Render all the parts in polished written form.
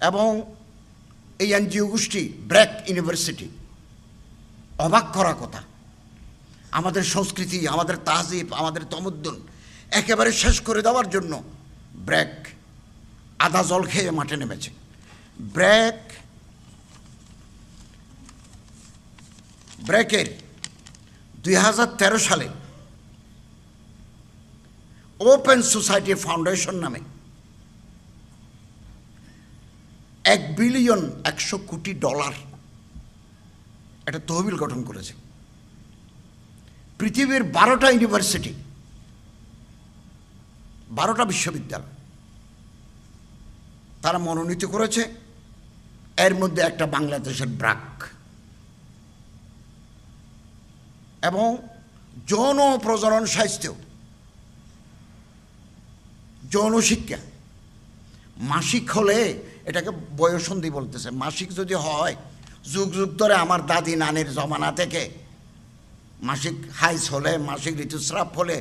এবং এই এনজিও গোষ্ঠী ব্র্যাক ইউনিভার্সিটি, অবাক করা কথা, আমাদের সংস্কৃতি, আমাদের তাহজিব, আমাদের তমদ্দুন একেবারে শেষ করে দেওয়ার জন্য ব্র্যাক আদা জল খেয়ে মাঠে নেমেছে। ব্র্যাকের 2013 সালে ওপেন সোসাইটি ফাউন্ডেশন নামে $1 বিলিয়ন $100 কোটি একটা তহবিল গঠন করেছে। পৃথিবীর 12টা ইউনিভার্সিটি, 12টা বিশ্ববিদ্যালয় তারা মনোনীত করেছে, এর মধ্যে একটা বাংলাদেশের ব্র্যাক। এবং যৌন প্রজনন স্বাস্থ্য, যৌন শিক্ষা, মাসিক হলে এটাকে বয়ঃসন্ধি বলতেছে। মাসিক যদি হয়, যুগ যুগ ধরে আমার দাদি নানির জমানা থেকে মাসিক হাইস হলে, মাসিক ঋতুস্রাব হলে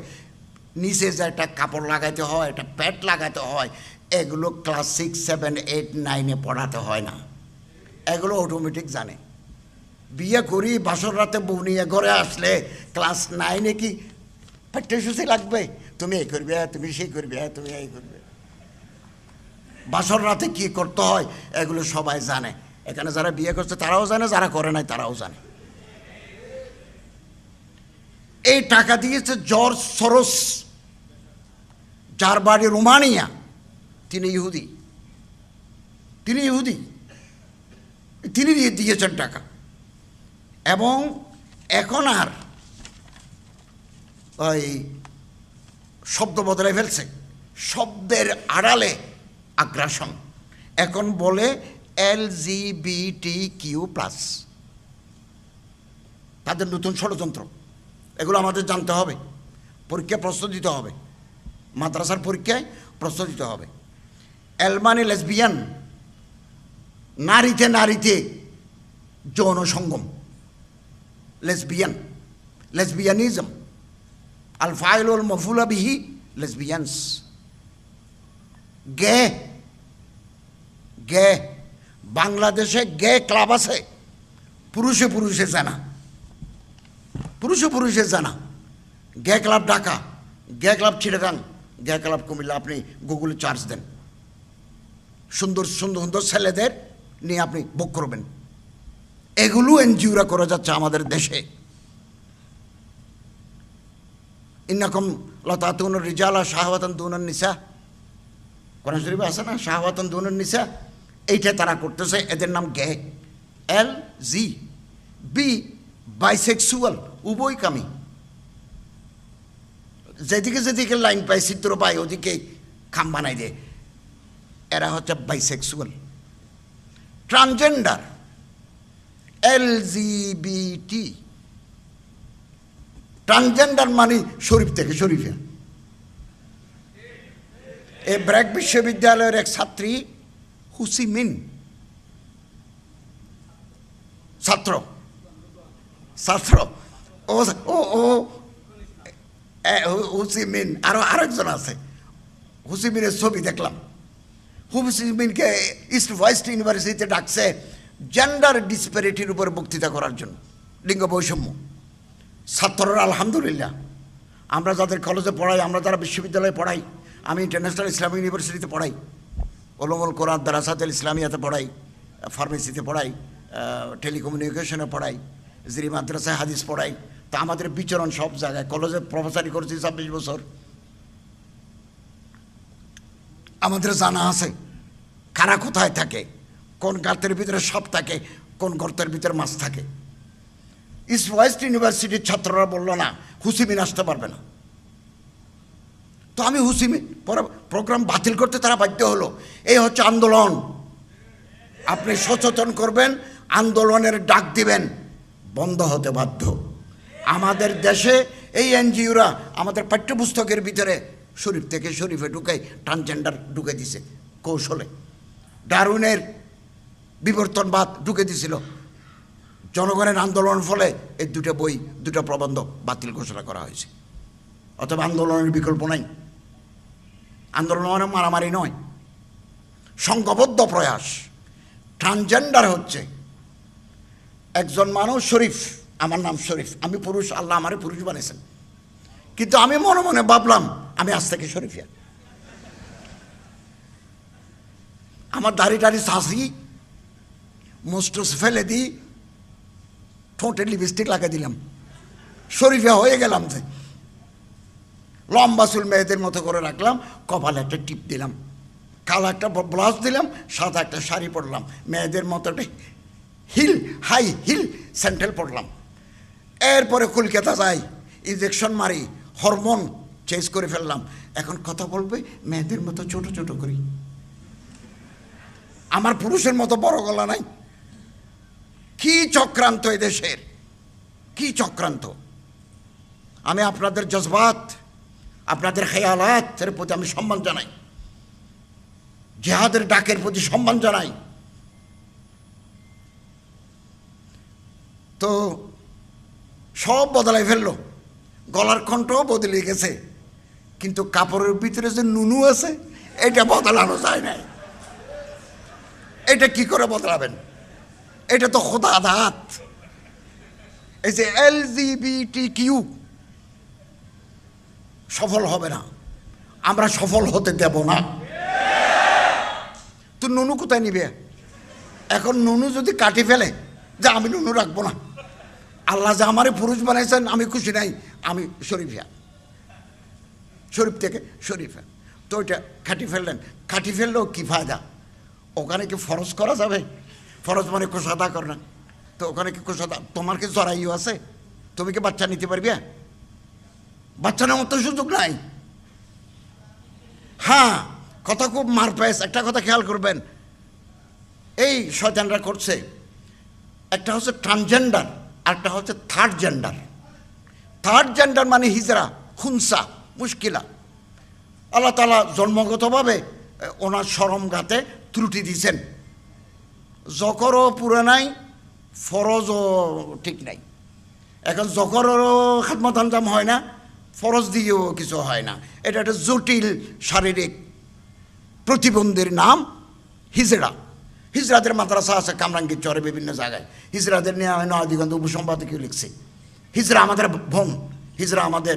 নিচে যে একটা কাপড় লাগাইতে হয়, একটা প্যাড লাগাতে হয়, এগুলো ক্লাস 6, 7, 8, 9-এ পড়াতে হয় না, এগুলো অটোমেটিক জানে। বিয়ে করি বাসর রাতে বউ নিয়ে ঘরে আসলে ক্লাস 9-এ কি পাঠ্যসূচি লাগবে, তুমি এই করবে, তুমি সেই করবে, তুমি এই করবে। বাসর রাতে কি করতে হয় এগুলো সবাই জানে। এখানে যারা বিয়ে করছে তারাও জানে, যারা করে নাই তারাও জানে। এই টাকা দিয়েছে জর্জ সরোস, যার বাড়ি রোমানিয়া। তিনি ইহুদি, তিনি দিয়েছেন টাকা। এবং এখন আর ওই শব্দ বদলে ফেলছে, শব্দের আড়ালে আগ্রাসন। এখন বলে LGBTQ+, তাদের নতুন ষড়যন্ত্র। এগুলো আমাদের জানতে হবে, পরীক্ষায় প্রশ্ন দিতে হবে, মাদ্রাসার পরীক্ষায় প্রশ্ন দিতে হবে। এল মানে লেসবিয়ান, নারীতে যৌন সঙ্গম, লেসবিয়ানিজম। আল ফাইল ওয়াল মাফউলা বিহি লেসবিয়ানস। গে বাংলাদেশে গে ক্লাব আছে, পুরুষে জানা। গে ক্লাব ঢাকা, গে ক্লাব চিটাগাং, গে ক্লাব কুমিল্লা। আপনি গুগলে চার্জ দেন, সুন্দর ছেলেদের নিয়ে আপনি বুক করবেন। এগুলো এনজিওরা করে যাচ্ছে আমাদের দেশে। ইন্নাকুম লাতাতুন রিজালা শাহওয়াতান দুনান নিসা, কোরআন শরীফে আছে না, শাহওয়াতান দুনান নিসা। এইটা তারা করতেছে, এদের নাম গে। LGB bisexual, উভয়কামী। যেদিকে লাইন পায়, চিত্র পায়, ওদিকে খাম বানাই দেয়। এরা হচ্ছে বাইসেক্সুয়াল। Transgender, LGBT। ট্রান্সজেন্ডার মানে শরীফ থেকে শরীফে। এই ব্র্যাক বিশ্ববিদ্যালয়ের এক ছাত্রী হুসিমিন, ছাত্র ও হুসিমিন, আরেকজন আছে। হুসিমিনের ছবি দেখলাম। হুসিমিনকে ইস্ট ওয়েস্ট ইউনিভার্সিটিতে ডাকছে জেন্ডার ডিসপ্যারিটির উপর বক্তৃতা করার জন্য, লিঙ্গ বৈষম্য। ছাত্ররা আলহামদুলিল্লাহ, আমরা যাদের কলেজে পড়াই, আমরা যারা বিশ্ববিদ্যালয়ে পড়াই, আমি ইন্টারন্যাশনাল ইসলামিক ইউনিভার্সিটিতে পড়াই, উলুমুল কোরআন দারাসাতুল ইসলামিয়াতে পড়াই, ফার্মেসিতে পড়াই, টেলিকমিউনিকেশনে পড়াই, জিরি মাদ্রাসায় হাদিস পড়াই। তা আমাদের বিচরণ সব জায়গায়। কলেজে প্রফেসরি করেছি 26 বছর। আমাদের জানা আছে কারা কোথায় থাকে, কোন গার্তের ভিতরে সাপ থাকে, কোন গর্তের ভিতরে মাছ থাকে। ইস্ট ওয়েস্ট ইউনিভার্সিটির ছাত্ররা বলল না, হুসিমিন আসতে পারবে না। তো আমি হুসিমিন প্রোগ্রাম বাতিল করতে তারা বাধ্য হলো। এই হচ্ছে আন্দোলন। আপনি সচেতন করবেন, আন্দোলনের ডাক দিবেন, বন্ধ হতে বাধ্য। আমাদের দেশে এই এনজিওরা আমাদের পাঠ্যপুস্তকের ভিতরে শরীফ থেকে শরীফে ঢুকে ট্রান্সজেন্ডার ঢুকে দিছে কৌশলে। ডারউইনের বিবর্তনবাদ ঢুকে দিছিল। জনগণের আন্দোলন ফলে এই দুটো প্রবন্ধ বাতিল ঘোষণা করা হয়েছে। অথবা আন্দোলনের বিকল্প নাই। আন্দোলন মানে মারামারি নয়। সংঘবদ্ধ প্রয়াস। ট্রান্সজেন্ডার হচ্ছে একজন মানুষ শরীফ, আমার নাম শরীফ, আমি পুরুষ, আল্লাহ আমারে পুরুষ বানিয়েছেন, কিন্তু আমি মনে মনে ভাবলাম আমি আজ থেকে শরীফিয়া। আমার দাড়ি টাড়ি ছাঁচি, মোস্টস ফেলে দিই, ঠোঁটে লিপস্টিক লাগিয়ে দিলাম, শরীফিয়া হয়ে গেলাম। যে লম্বা চুল মেয়েদের মতো করে রাখলাম, কপালে একটা টিপ দিলাম, কালো একটা ব্লাউজ দিলাম, সাদা একটা শাড়ি পরলাম, মেয়েদের মতো একটা হাই হিল স্যান্ডেল পরলাম। এরপরে কলকাতা যাই, ইঞ্জেকশন মারি, হরমোন চেঞ্জ করে ফেললাম। এখন কথা বলবে মেয়েদের মতো ছোট ছোট করি, আমার পুরুষের মতো বড় গলা নাই। কি চক্রান্ত এদেশের, কি চক্রান্ত! আমি আপনাদের জজবাত, আপনাদের খেয়ালাতের প্রতি আমি সম্মান জানাই, জিহাদের ডাকের প্রতি সম্মান জানাই। তো সব বদলাই ফেললো, গলার কণ্ঠও বদলে গেছে, কিন্তু কাপড়ের ভিতরে যে নুনু আছে এটা বদলানো যায় না। এটা কি করে বদলাবেন? এটা তো খোদা দাত। এই যে LGBTQ সফল হবে না, আমরা সফল হতে দেব না। তো নুনু কোথায় নিবে? এখন নুনু যদি কাটি ফেলে যে আমি নুনু রাখবো না, আল্লাহ যে আমারে পুরুষ বানাইছেন আমি খুশি নাই, আমি শরীফিয়া, শরীফ থেকে শরীফা। তো ওইটা কাটি ফেললেন, কাটি ফেললেও কি ফায়দা? ওখানে কি ফরজ করা যাবে? ফরজ মানে কোষাদা করে না, তো ওখানে কি কোষাদা? তোমার কি জরাইও আছে? তুমি কি বাচ্চা নিতে পারবে? বাচ্চা নেওয়ার মতো সুযোগ নাই। হ্যাঁ, কথা খুব মারপ্যাচ। একটা কথা খেয়াল করবেন, এই শয়তানরা করছে, একটা হচ্ছে ট্রান্সজেন্ডার, আরেকটা হচ্ছে থার্ড জেন্ডার। থার্ড জেন্ডার মানে হিজরা, খুনসা, মুশকিলা। আল্লাহ তাআলা জন্মগতভাবে ওনার শরমঘাতে ত্রুটি দিয়েছেন, জকরও পুরো নাই, ফরজও ঠিক নাই। এখন জকরেরও খাদমত আঞ্জাম হয় না, ফরজ দিয়েও কিছু হয় না। এটা একটা জটিল শারীরিক প্রতিবন্ধীর নাম হিজড়া। হিজড়াদের মাদ্রাসা আছে কামরাঙ্গীর চরে, বিভিন্ন জায়গায় হিজড়াদের নিয়ে নয় দিগন্ত উপসম্পাদকীয় লিখছে। হিজড়া আমাদের বোন, হিজড়া আমাদের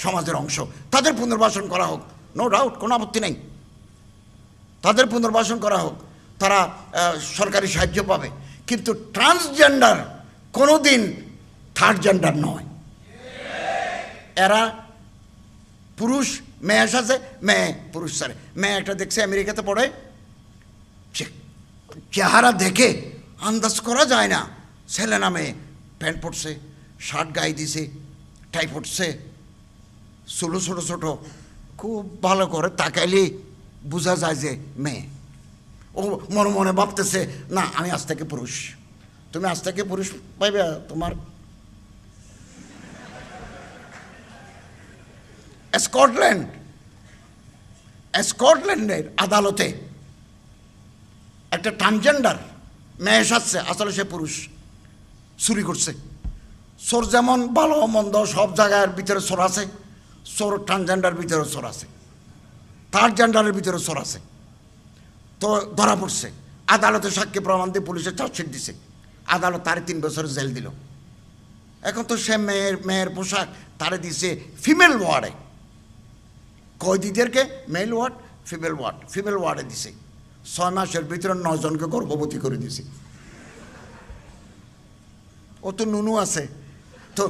সমাজের অংশ, তাদের পুনর্বাসন করা হোক, নো ডাউট, কোনো আপত্তি নেই, তাদের পুনর্বাসন করা হোক, তারা সরকারি সাহায্য পাবে। কিন্তু ট্রান্সজেন্ডার কোনো দিন থার্ড জেন্ডার নয়। এরা পুরুষ, মেয়ে সাজে, মেয়ে পুরুষ সারে। মেয়ে একটা দেখছে আমেরিকাতে পড়ে, চেহারা দেখে আন্দাজ করা যায় না ছেলে না মেয়ে। প্যান্ট পরছে, শার্ট গায়ে দিছে, টাই পরছে, ছোটো ছোটো ছোটো, খুব ভালো করে তাকাইলে বোঝা যায় যে মেয়ে। ও মনে মনে ভাবতেছে না আমি আজ থেকে পুরুষ। তুমি আজ থেকে পুরুষ পাইবে? তোমার স্কটল্যান্ডের আদালতে একটা ট্রান্সজেন্ডার মেয়ে সাজছে, আসলে সে পুরুষ, চুরি করছে। চোর যেমন ভালো মন্দ সব জায়গার ভিতরে চোর আছে, চোর ট্রান্সজেন্ডার ভিতরে চোর আছে, থার্ড জেন্ডারের ভিতরে চোর আছে। তো ধরা পড়ছে, আদালতে সাক্ষী প্রমাণ দিয়ে পুলিশে চার্জশিট দিছে, আদালত তারে 3 বছরের জেল দিল। এখন তো সে মেয়ের পোশাক তারে দিছে ফিমেল ওয়ার্ডে, কয়েদিদেরকে মেল ওয়ার্ড, ফিমেল ওয়ার্ডে দিছে। 6 মাসের ভিতরে 9 জনকে গর্ভবতী করে দিছে। ও তো নুনু আছে, তো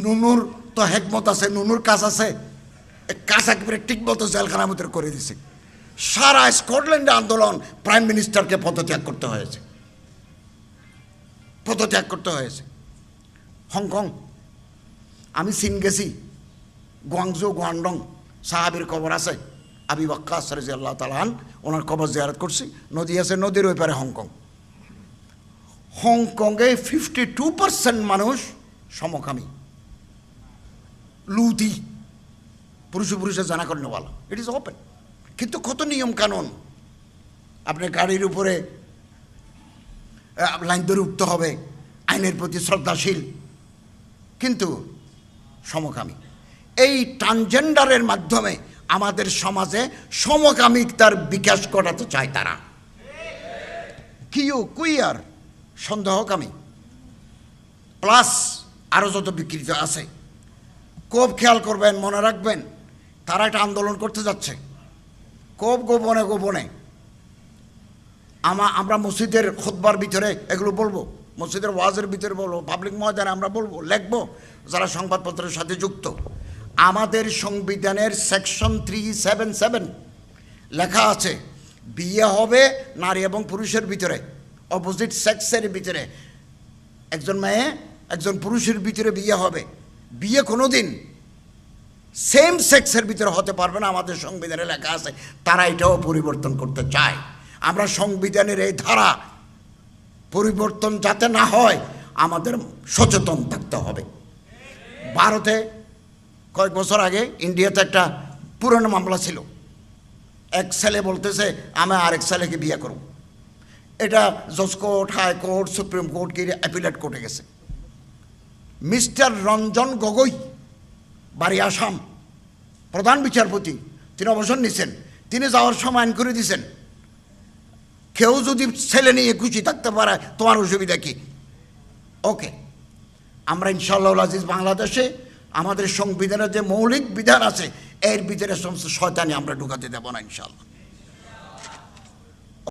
নুনুর তো হেকমত আছে, নুনুর কাজ আছে, কাজ একেবারে ঠিক মতো জেলখানার ভিতরে করে দিছে। সারা স্কটল্যান্ডে আন্দোলন, প্রাইম মিনিস্টারকে পদত্যাগ করতে হয়েছে, পদত্যাগ করতে হয়েছে। হংকং, আমি চীন গেছি, গুয়াংজু, গুয়ান্ডং সাহাবির কবর আছে, আবু ওয়াক্কাস রাদিয়াল্লাহু তাআলা আনহু, ওনার কবর জিয়ারত করছি। নদী আছে, নদীর ওই পারে হংকং। হংকংয়ে 52% মানুষ সমকামী, লুতি, পুরুষে জানা করেন বলা, ইট ইজ ওপেন। কিন্তু কত নিয়ম কানুন, আপনার গাড়ির উপরে লাইন ধরে উঠতে হবে, আইনের প্রতি শ্রদ্ধাশীল, কিন্তু সমকামী। এই ট্রান্সজেন্ডারের মাধ্যমে আমাদের সমাজে সমকামিতার বিকাশ ঘটাতে চায় তারা। কুইয়ার সন্দেহকামী প্লাস আরও যত বিকৃত আছে, খুব খেয়াল করবেন, মনে রাখবেন, তারা একটা আন্দোলন করতে যাচ্ছে খুব গোপনে গোপনে। আমরা মসজিদের খুতবার ভিতরে এগুলো বলবো, মসজিদের ওয়াজের ভিতরে বলবো, পাবলিক ময়দানে আমরা বলবো, লিখবো, যারা সংবাদপত্রের সাথে যুক্ত। আমাদের সংবিধানের সেকশন 377 লেখা আছে, বিয়ে হবে নারী এবং পুরুষের ভিতরে, অপোজিট সেক্সের ভিতরে। একজন মেয়ে একজন পুরুষের ভিতরে বিয়ে হবে। বিয়ে কোনো দিন সেম সেক্সের ভিতরে হতে পারবে না, আমাদের সংবিধানে লেখা আছে। তারা এটাও পরিবর্তন করতে চায়। আমরা সংবিধানের এই ধারা পরিবর্তন যাতে না হয় আমাদের সচেতন থাকতে হবে। ভারতে কয়েক বছর আগে ইন্ডিয়াতে একটা পুরনো মামলা ছিল, এক ছেলে বলতেছে আমি আরেক ছেলেকে বিয়ে করব। এটা জজ কোর্ট, হাইকোর্ট, সুপ্রিম কোর্ট কি অ্যাপিলেট কোর্টে গেছে। মিস্টার রঞ্জন গগৈ, বাড়ি আসাম, প্রধান বিচারপতি, তিনি অবসর নিছেন। তিনি যাওয়ার সময় আইন করে দিয়েছেন, কেউ যদি ছেলে নিয়ে খুশি থাকতে পারে তোমার অসুবিধা কি? ওকে, আমরা ইনশাআল্লাহ আজিজ বাংলাদেশে আমাদের সংবিধানের যে মৌলিক বিধান আছে এর ভিতরে সমস্ত শয়তানি আমরা ঢুকাতে দেব না ইনশাআল্লাহ।